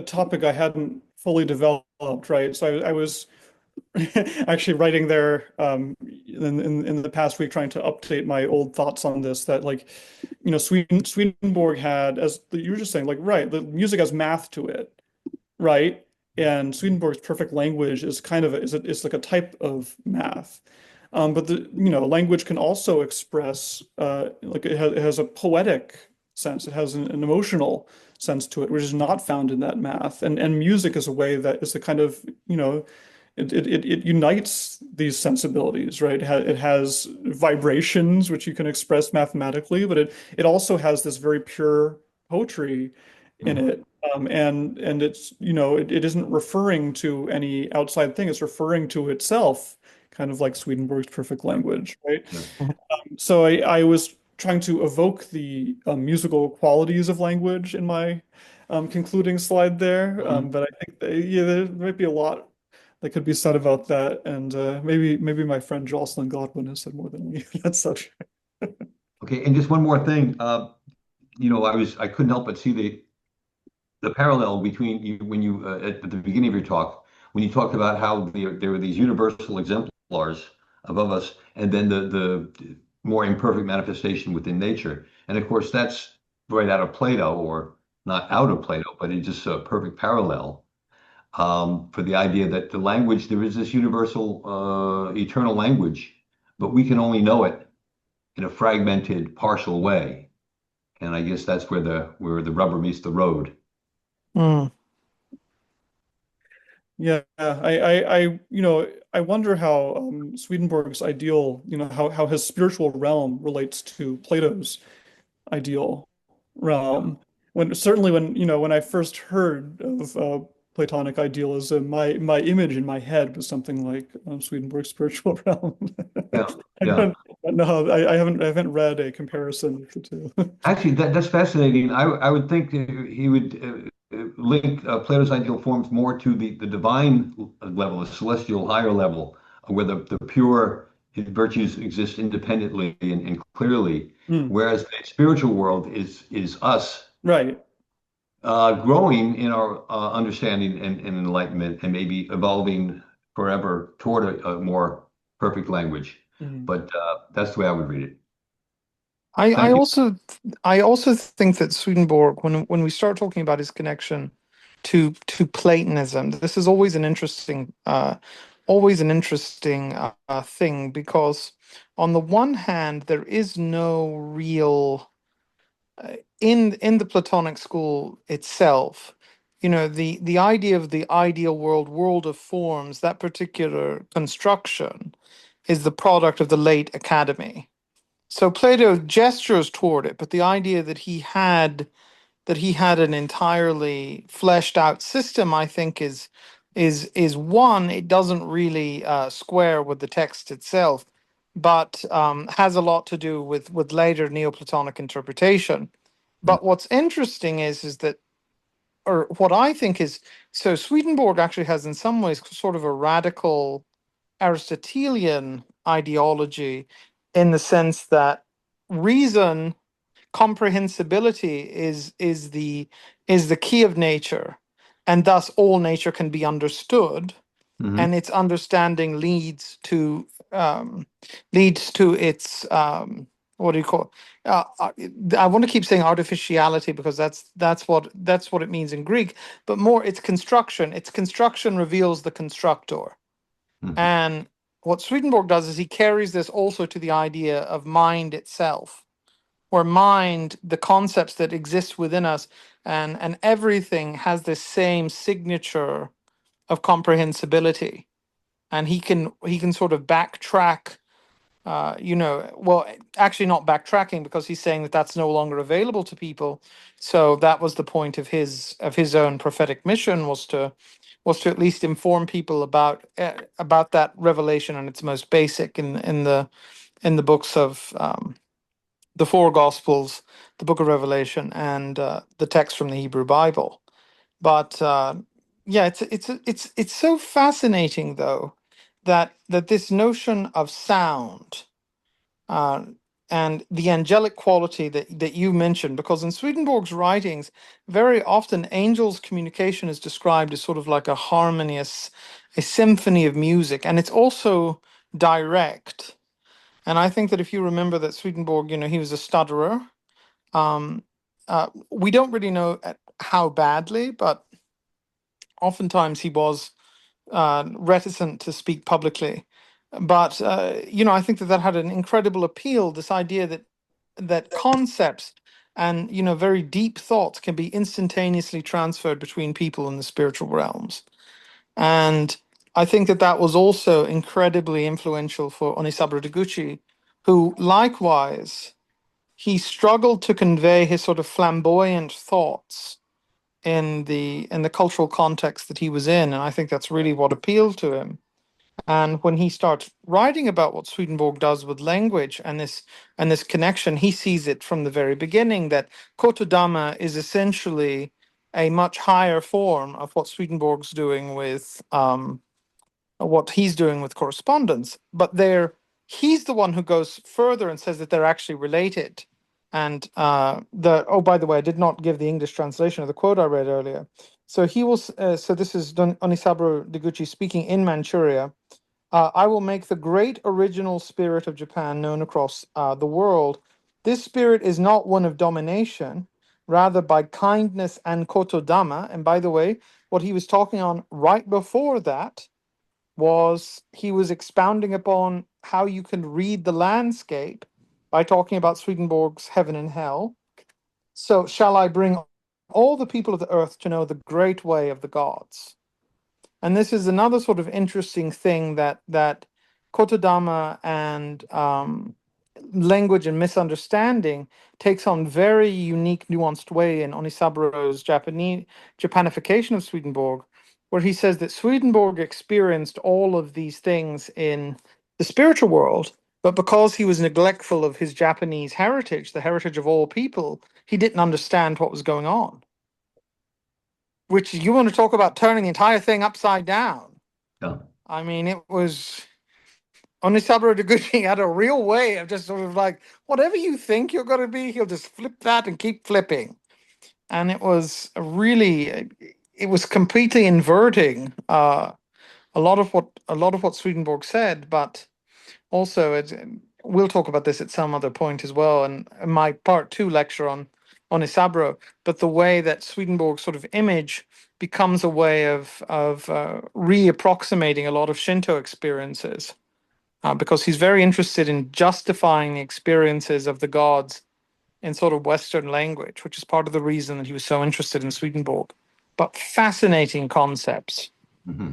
topic I hadn't fully developed, right? So I was actually writing there in the past week, trying to update my old thoughts on this, that Swedenborg had, as you were just saying, like, right, the music has math to it, right? And Swedenborg's perfect language is kind of it's like a type of math. But the language can also express like it has a poetic sense, it has an emotional sense to it, which is not found in that math. And music is a way that is the kind of it unites these sensibilities, right? It has vibrations which you can express mathematically, but it also has this very pure poetry in it. And it's it isn't referring to any outside thing, it's referring to itself, kind of like Swedenborg's perfect language, right? So I was trying to evoke the musical qualities of language in my concluding slide there. But I think there might be a lot that could be said about that, and maybe my friend Jocelyn Godwin has said more than me on that subject. Okay, and just one more thing. I couldn't help but see the parallel between you when you at the beginning of your talk, when you talked about how there were these universal exemplars above us, and then the more imperfect manifestation within nature. And of course, that's right out of Plato, or not out of Plato, but it's just a perfect parallel for the idea that the language, there is this universal eternal language, but we can only know it in a fragmented, partial way. And I guess that's where the rubber meets the road. Yeah, I wonder how Swedenborg's ideal, how his spiritual realm relates to Plato's ideal realm. When I first heard of Platonic idealism, my image in my head was something like Swedenborg's spiritual realm. Yeah, I yeah. don't know. I haven't read a comparison of the two. Actually, that's fascinating. I would think he would link Plato's ideal forms more to the divine level, the celestial higher level, where the pure virtues exist independently and clearly, whereas the spiritual world is us, Right. growing in our understanding and enlightenment, and maybe evolving forever toward a more perfect language. But that's the way I would read it. I also think that Swedenborg, when we start talking about his connection to Platonism, this is always an interesting thing, because on the one hand there is no real in the Platonic school itself, the idea of the ideal world of forms, that particular construction is the product of the late academy. So Plato gestures toward it, but the idea that he had an entirely fleshed out system, I think, is one. It doesn't really square with the text itself, but has a lot to do with later Neoplatonic interpretation. But what's interesting is that, or what I think is, so Swedenborg actually has in some ways sort of a radical Aristotelian ideology, in the sense that reason comprehensibility is the key of nature, and thus all nature can be understood, and its understanding leads to its what do you call I want to keep saying artificiality because that's what it means in Greek, but more its construction. Its construction reveals the constructor. And what Swedenborg does is he carries this also to the idea of mind itself, where mind, the concepts that exist within us, and everything has this same signature of comprehensibility. And he can sort of backtrack, well, actually not backtracking, because he's saying that that's no longer available to people. So that was the point of his own prophetic mission, was to at least inform people about that revelation and its most basic in the books of the four Gospels, the Book of Revelation, and the text from the Hebrew Bible. But yeah, it's so fascinating though that this notion of sound uh, and the angelic quality that you mentioned, because in Swedenborg's writings, very often angels' communication is described as sort of like a harmonious, a symphony of music, and it's also direct. And I think that if you remember that Swedenborg, he was a stutterer. Um, we don't really know how badly, but oftentimes he was reticent to speak publicly. But I think that had an incredible appeal. This idea that concepts and very deep thoughts can be instantaneously transferred between people in the spiritual realms. And I think that was also incredibly influential for Onisaburo Deguchi, who likewise he struggled to convey his sort of flamboyant thoughts in the cultural context that he was in, and I think that's really what appealed to him. And when he starts writing about what Swedenborg does with language and this connection, he sees it from the very beginning that Kotodama is essentially a much higher form of what Swedenborg's doing with what he's doing with correspondence. But he's the one who goes further and says that they're actually related. And by the way, I did not give the English translation of the quote I read earlier. So so this is Onisaburo Deguchi speaking in Manchuria. I will make the great original spirit of Japan known across the world. This spirit is not one of domination, rather by kindness and kotodama. And by the way, what he was talking on right before that was he was expounding upon how you can read the landscape by talking about Swedenborg's Heaven and Hell. So shall I bring all the people of the earth to know the great way of the gods? And this is another sort of interesting thing that Kotodama and language and misunderstanding takes on very unique, nuanced way in Onisaburo's Japanification of Swedenborg, where he says that Swedenborg experienced all of these things in the spiritual world, but because he was neglectful of his Japanese heritage, the heritage of all people, he didn't understand what was going on. Which, you want to talk about turning the entire thing upside down. Yeah. I mean, it was Onisaburo Deguchi had a real way of just sort of like, whatever you think you're going to be, he'll just flip that and keep flipping. And it was it was completely inverting a lot of what Swedenborg said, but also we'll talk about this at some other point as well, and my part 2 lecture on Onisaburo, but the way that Swedenborg's sort of image becomes a way of reapproximating a lot of Shinto experiences, because he's very interested in justifying the experiences of the gods in sort of Western language, which is part of the reason that he was so interested in Swedenborg. But fascinating concepts. Mm-hmm.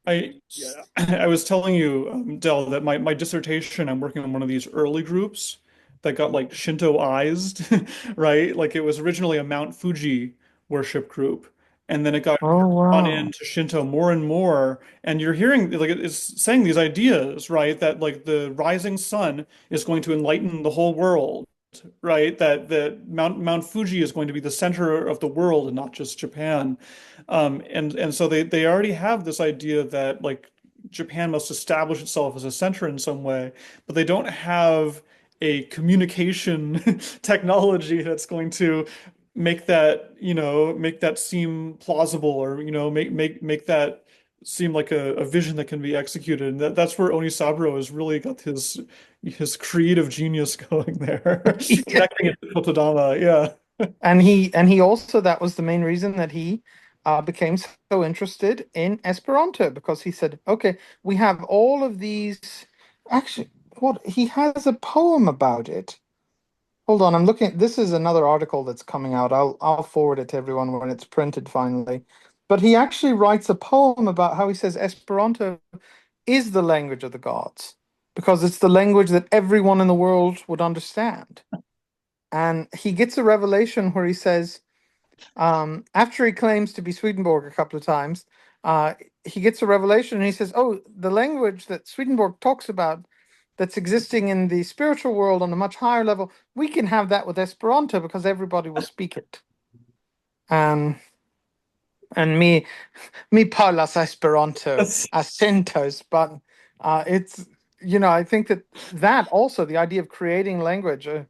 I was telling you, Del, that my dissertation, I'm working on one of these early groups that got like Shintoized, right? Like it was originally a Mount Fuji worship group, and then it got Oh, drawn wow. into Shinto more and more. And you're hearing like it's saying these ideas, right? That like the rising sun is going to enlighten the whole world, right? That Mount Fuji is going to be the center of the world and not just Japan. And so they already have this idea that like Japan must establish itself as a center in some way, but they don't have a communication technology that's going to make that, make that seem plausible, or, make that seem like a vision that can be executed. And that's where Onisaburo has really got his creative genius going there, connecting it to Kotodama. Yeah. And he also, that was the main reason that he became so interested in Esperanto, because he said, okay, we have all of these. Actually, what he has a poem about it. Hold on, I'm looking. This is another article that's coming out. I'll forward it to everyone when it's printed finally. But he actually writes a poem about how he says Esperanto is the language of the gods, because it's the language that everyone in the world would understand. And he gets a revelation where he says, after he claims to be Swedenborg a couple of times, he gets a revelation and he says, oh, the language that Swedenborg talks about that's existing in the spiritual world on a much higher level, we can have that with Esperanto because everybody will speak it. And me parlas Esperanto, acentos, but it's, I think that also, the idea of creating language, an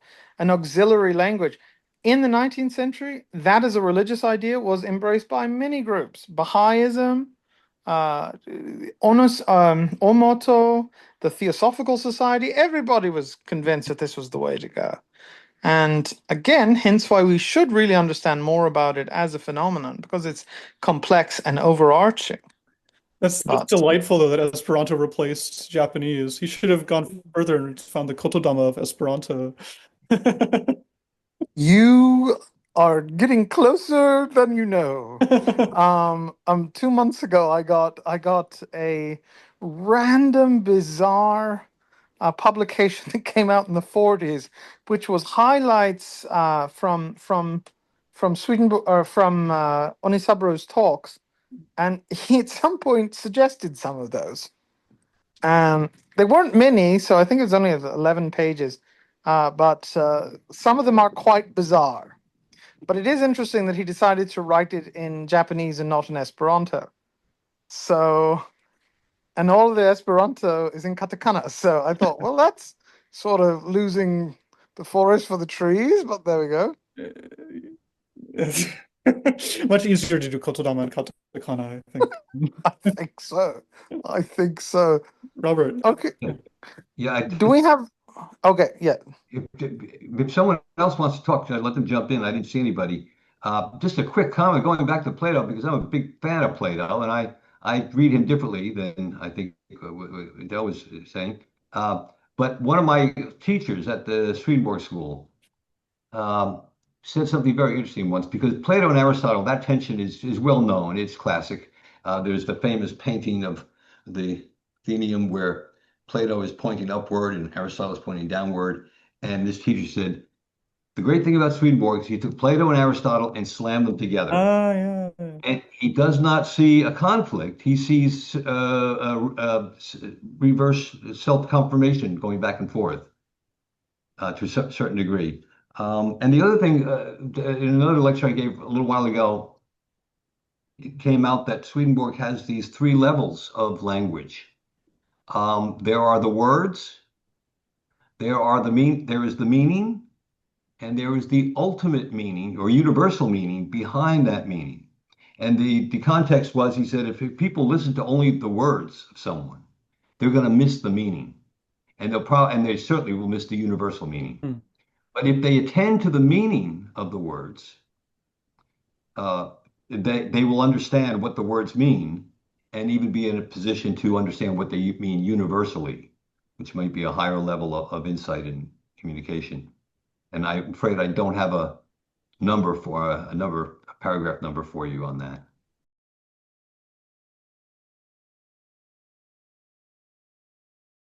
auxiliary language, in the 19th century, that as a religious idea was embraced by many groups. Baha'ism, Omoto, the Theosophical Society, everybody was convinced that this was the way to go. And again, hence why we should really understand more about it as a phenomenon, because it's complex and overarching. That's delightful, though, that Esperanto replaced Japanese. He should have gone further and found the Kotodama of Esperanto. You are getting closer than you know. 2 months ago, I got a random, bizarre publication that came out in the 40s, which was highlights from Sweden, or from Onisaburo's talks, and he at some point suggested some of those. They weren't many, so I think it was only 11 pages, but some of them are quite bizarre. But it is interesting that he decided to write it in Japanese and not in Esperanto. So, and all of the Esperanto is in katakana. So I thought, well, that's sort of losing the forest for the trees, but there we go. It's much easier to do Kotodama and katakana, I think. I think so. Robert. Okay. Yeah. Do we have? Okay. Yeah. If someone else wants to talk, let them jump in. I didn't see anybody. Just a quick comment going back to Plato, because I'm a big fan of Plato, and I read him differently than I think Del was saying. But one of my teachers at the Swedenborg School said something very interesting once, because Plato and Aristotle, that tension is well known. It's classic. There's the famous painting of the Athenaeum where Plato is pointing upward and Aristotle is pointing downward. And this teacher said, the great thing about Swedenborg is he took Plato and Aristotle and slammed them together. Yeah. And he does not see a conflict. He sees reverse self-confirmation going back and forth to a certain degree. And the other thing, in another lecture I gave a little while ago, it came out that Swedenborg has these three levels of language. There are the words, there is the meaning, and there is the ultimate meaning or universal meaning behind that meaning. And the context was, he said, if people listen to only the words of someone, they're going to miss the meaning, and they certainly will miss the universal meaning. But if they attend to the meaning of the words, they will understand what the words mean, and even be in a position to understand what they mean universally, which might be a higher level of insight and communication. And I'm afraid I don't have a number for a paragraph number for you on that.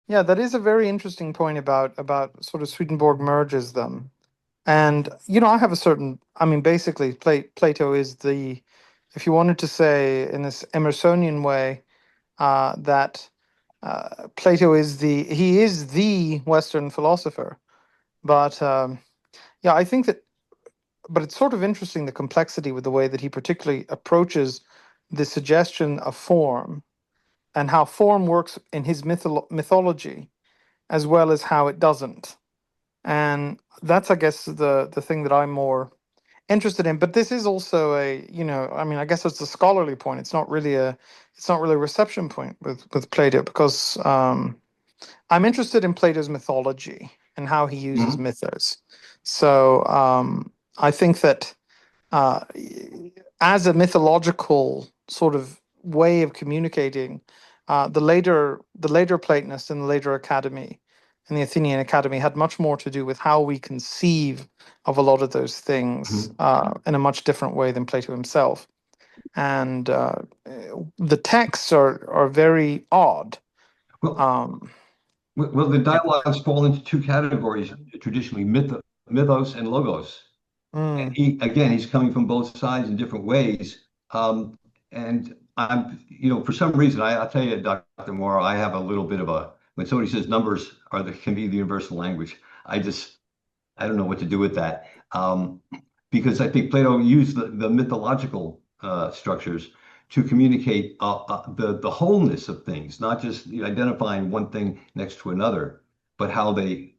Yeah, that is a very interesting point about sort of Swedenborg merges them. And, I have basically Plato is if you wanted to say in this Emersonian way, that Plato is the Western philosopher. But yeah, I think but it's sort of interesting, the complexity with the way that he particularly approaches the suggestion of form, and how form works in his mythology, as well as how it doesn't. And that's, I guess, the thing that I'm more interested in. But this is also I mean, I guess it's a scholarly point. It's not really a reception point with Plato, because I'm interested in Plato's mythology and how he uses Mhm. mythos. So I think that uh, as a mythological sort of way of communicating, the later Platonists and the later Academy and the Athenian Academy had much more to do with how we conceive of a lot of those things Mhm. in a much different way than Plato himself. And the texts are very odd. Well, Um, well, the dialogues fall into two categories traditionally, mythos and logos. mm, Again, he's coming from both sides in different ways. And for some reason, I'll tell you, Dr. Moore, I have a little bit of when somebody says numbers can be the universal language, I don't know what to do with that. Because I think Plato used the mythological structures to communicate the wholeness of things, not just identifying one thing next to another, but how they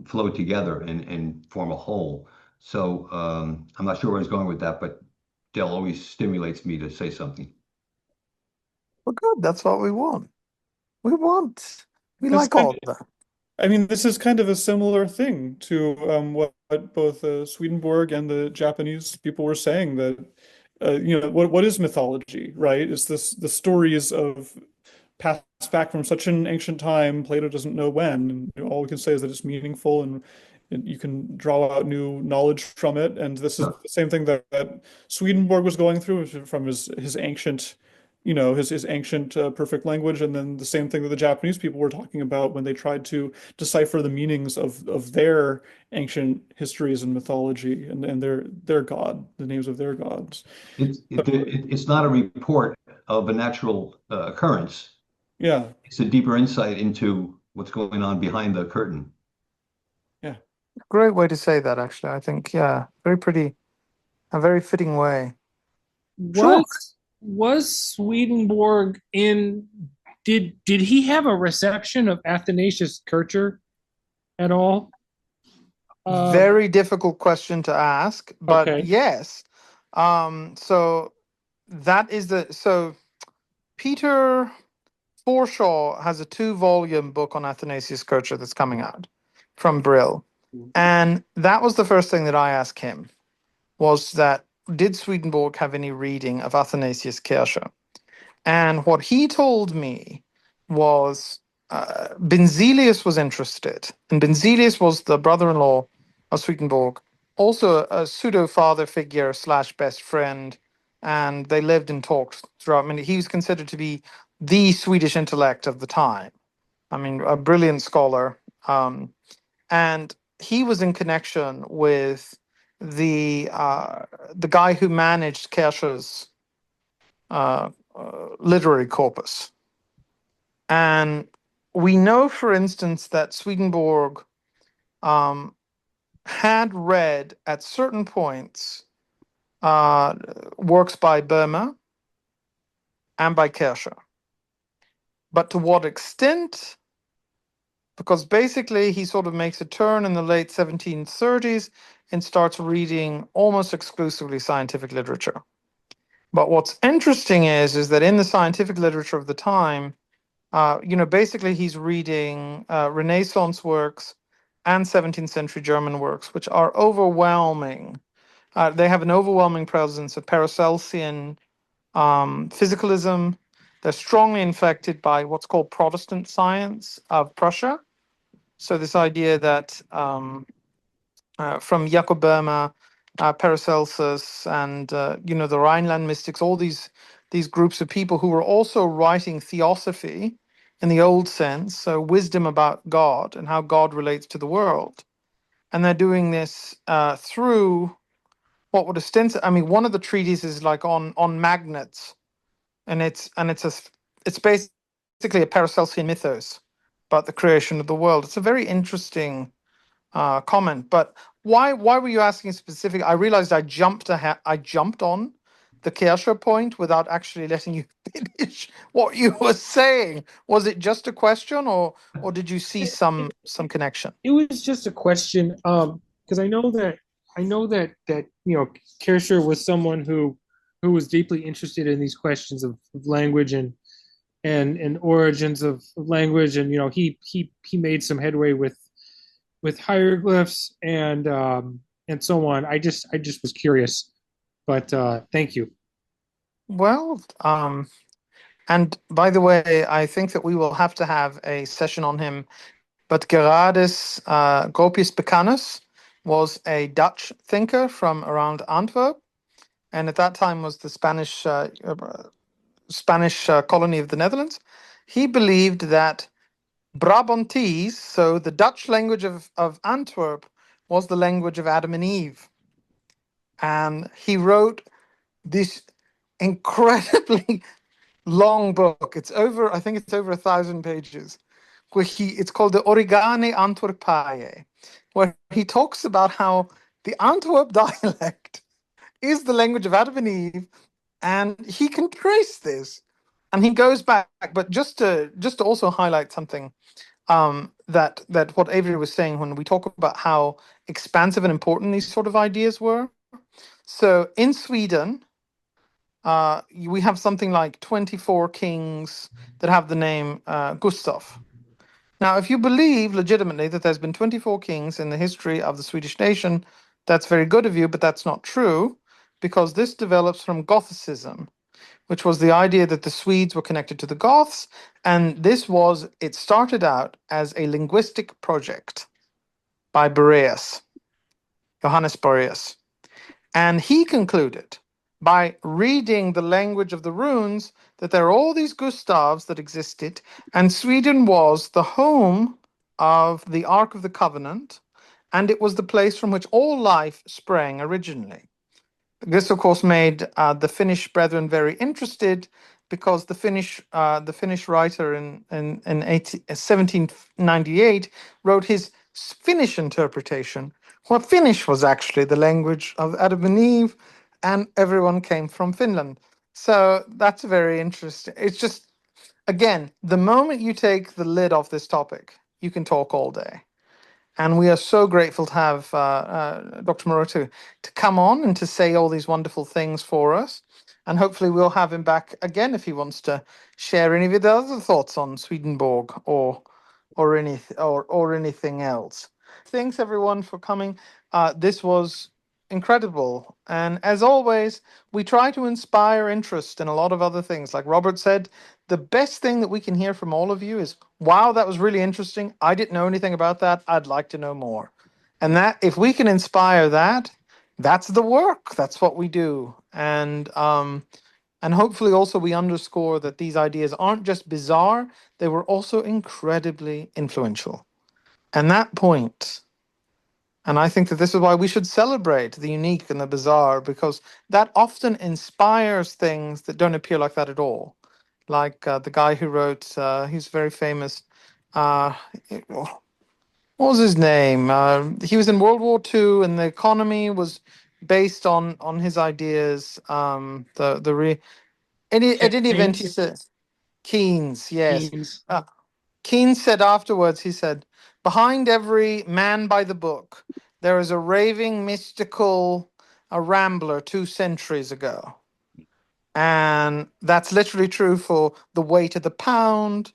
flow together and form a whole. So I'm not sure where I was going with that, but Dell always stimulates me to say something. well, good. That's what we want. We want. We That's like kind all of that. I mean, this is kind of a similar thing to what both Swedenborg and the Japanese people were saying, that what is mythology, right? Is this the stories of passed back from such an ancient time, Plato doesn't know when, and all we can say is that it's meaningful, and you can draw out new knowledge from it. And this is Uh, the same thing that Swedenborg was going through from his ancient, his ancient perfect language, and then the same thing that the Japanese people were talking about when they tried to decipher the meanings of their ancient histories and mythology, and their god, the names of their gods. it's not a report of a natural occurrence. Yeah, It's a deeper insight into what's going on behind the curtain. yeah. Great way to say that, actually. I think, yeah, very pretty, a very fitting way. Sure. Was Swedenborg in did he have a reception of Athanasius Kircher at all? Very difficult question to ask, but Okay. yes. So so Peter Forshaw has a 2-volume book on Athanasius Kircher that's coming out from Brill. And that was the first thing that I asked him, was that did Swedenborg have any reading of Athanasius Kircher? And what he told me was Benzelius was interested, and Benzelius was the brother-in-law of Swedenborg, also a pseudo father figure slash best friend, and they lived and talked throughout. I mean, he was considered to be the Swedish intellect of the time. I mean, a brilliant scholar, and he was in connection with the guy who managed Kircher's literary corpus. And we know, for instance, that Swedenborg um, had read at certain points uh, works by Boehme and by Kircher. But to what extent? Because basically he sort of makes a turn in the late 1730s and starts reading almost exclusively scientific literature. But what's interesting is that in the scientific literature of the time, basically he's reading Renaissance works and 17th century German works, which are overwhelming. They have an overwhelming presence of Paracelsian physicalism. They're strongly infected by what's called Protestant science of Prussia. So this idea that from Jacob Boehme, Paracelsus, and the Rhineland mystics, all these groups of people who were also writing theosophy in the old sense, so wisdom about God and how God relates to the world, and they're doing this through what would ostensibly, I mean, one of the treatises is like on magnets, and it's basically a Paracelsian mythos about the creation of the world. It's a very interesting comment. But why were you asking specific? I realized I jumped on the Kiasha point without actually letting you finish what you were saying. Was it just a question, or did you see some connection? It was just a question, because I know that Kirscher was someone who was deeply interested in these questions of language and origins of language, and he made some headway with hieroglyphs and so on. I just was curious, but thank you. Well, and by the way, I think that we will have to have a session on him. But Gerardus Gropius Becanus was a Dutch thinker from around Antwerp, and at that time was the Spanish colony of the Netherlands. He believed that Brabantese, so the Dutch language of Antwerp, was the language of Adam and Eve. And he wrote this incredibly long book. I think it's over 1,000 pages, where it's called the Origane Antwerpae, where he talks about how the Antwerp dialect is the language of Adam and Eve, and he can trace this. And he goes back, but just to also highlight something, that what Avery was saying when we talk about how expansive and important these sort of ideas were. So in Sweden, we have something like 24 kings that have the name Gustav. Now, if you believe legitimately that there's been 24 kings in the history of the Swedish nation, that's very good of you, but that's not true, because this develops from Gothicism, which was the idea that the Swedes were connected to the Goths, and it started out as a linguistic project by Johannes Boreas. And he concluded by reading the language of the runes that there are all these Gustavs that existed, and Sweden was the home of the Ark of the Covenant, and it was the place from which all life sprang originally. This, of course, made the Finnish brethren very interested, because the Finnish writer in 1798 wrote his Finnish interpretation, where Finnish was actually the language of Adam and Eve, and everyone came from Finland. So that's very interesting. It's just, again, the moment you take the lid off this topic, you can talk all day. And we are so grateful to have Dr. Morrow to come on and to say all these wonderful things for us. And hopefully we'll have him back again if he wants to share any of his other thoughts on Swedenborg or anything else. Thanks everyone for coming. This was incredible. And as always, we try to inspire interest in a lot of other things. Like Robert said, the best thing that we can hear from all of you is, wow, that was really interesting. I didn't know anything about that. I'd like to know more. And that, if we can inspire that, that's the work. That's what we do. And hopefully also we underscore that these ideas aren't just bizarre, they were also incredibly influential. And that point, and I think that this is why we should celebrate the unique and the bizarre, because that often inspires things that don't appear like that at all. Like the guy who wrote, he's very famous. What was his name? He was in World War II, and the economy was based on his ideas. At any event, he said Keynes. Yes, Keynes. Keynes said afterwards. He said, "Behind every man by the book, there is a raving, mystical, a rambler 2 centuries ago." And that's literally true for the weight of the pound,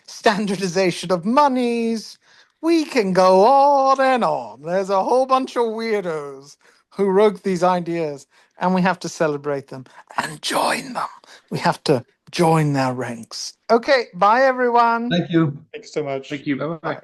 standardization of monies. We can go on and on. There's a whole bunch of weirdos who wrote these ideas, and we have to celebrate them and join them. We have to join their ranks. Okay, bye everyone. Thank you. Thanks so much. Thank you. Bye bye. Bye.